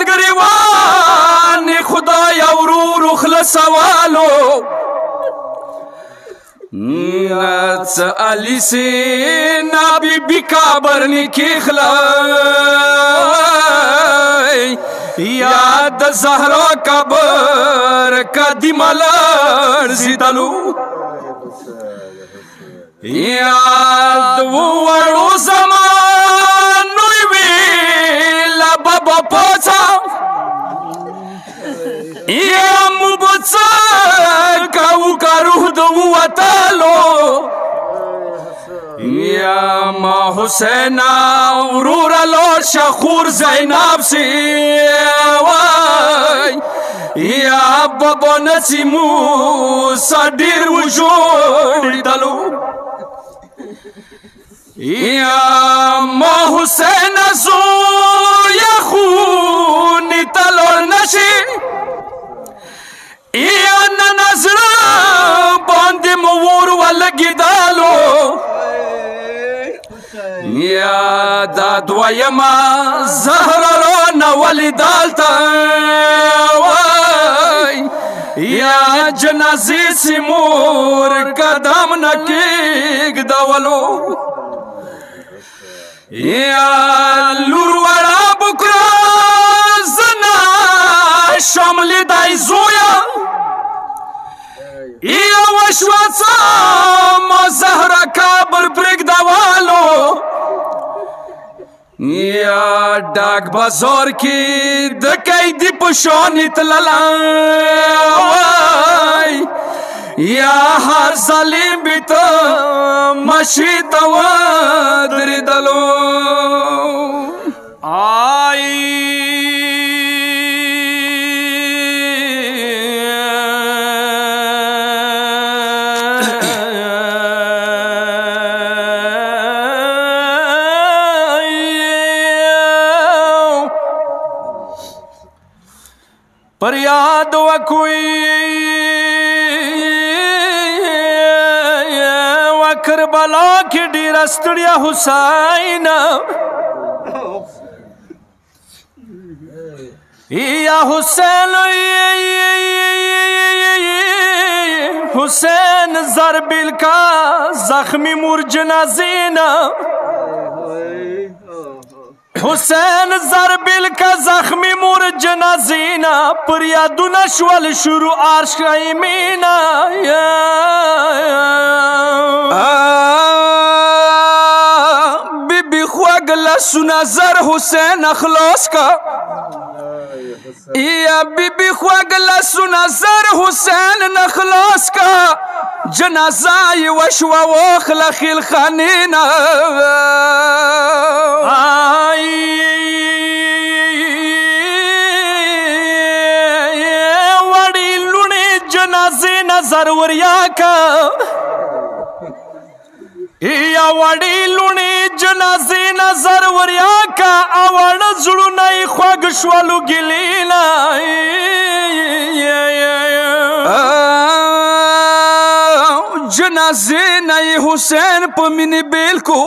گریوان خدای ورور خلص سوالو ناڅ علی سینا بی بی کابر نکی خلای یاد زهرا کبر کدی ملر زیدلو یاد وړو زمانو وی لبابا پوڅا یا مبڅا کاو کارو دو وتالو یا ما حسین ورور لو شخور زینب سی وای یا بابا نسیمو صدیر وجود دلو یا ما حسین زو یا خون تلور نشی یا ننظر باندې مور ولګی دالو یا دا دویما زهرا نو ولیدالتا وای یا جنازی سیمور قدم نکیگ دولو یا لور وړا بکرا زنا شامل دای زویا یا وشوڅا ما زهرا کابر پرګ دوالو یا ډاک بازار کې د قیدی پشان تللا یا هر ظالم بیت مشیت و دردلو آئی پر یاد وکوی کربلا کی ډیر ستړیا حسین یا حسین حسین ضربل کا زخمی مور جنازینا حسین ضربل کا زخمی مور جنازینا پر یادونه شول شروع عرش ایمینا بی بی خواگ لسونا زر حسین اخلاص کا یا بی بی خواگ لسونا زر حسین نخلاص کا جنازای وشوا وخل خیل خانینا وڑی لونی جنازی نظر وریا کا یا وڑی لونی جنازی نظر وریا کا اوڑ زړونی خوږ شولو ګلینا جنازی نئی حسین په مینې بیل کو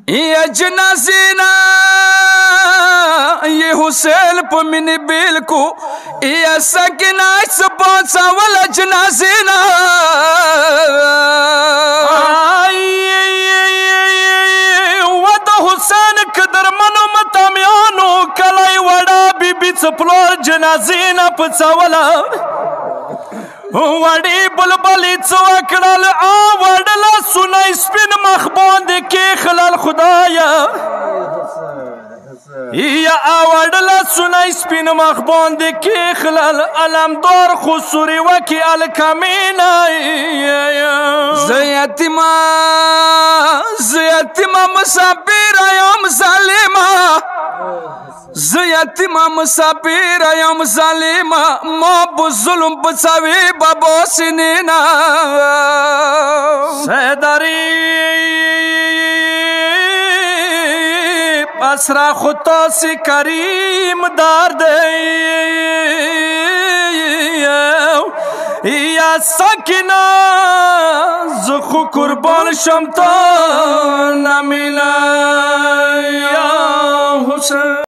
یا جنازی نئی حسین په مینې بیل کو یا سکینه سپوڅا ولا جنازی نا ود حسین قدر منو متامیانو کلی وڑا بی بی څپلور جنازی نا پڅولا وڑی بلبلی چوکڑل آوڑلا سنائی سپین مخبوند کی خلال خدایا یا آوڑلا سنائی سپین مخبوند کی خلال علم دور خسوری وکی الکمینا زیتیما مسابیر ایام ظالما زیتیما مسافر یم ظالما ما بظلم بچاوی بابا سنینا سیداری اسرا خطا سی کریم دار دے یا سکینہ زخو قربان شمتا نمیلا یا حسین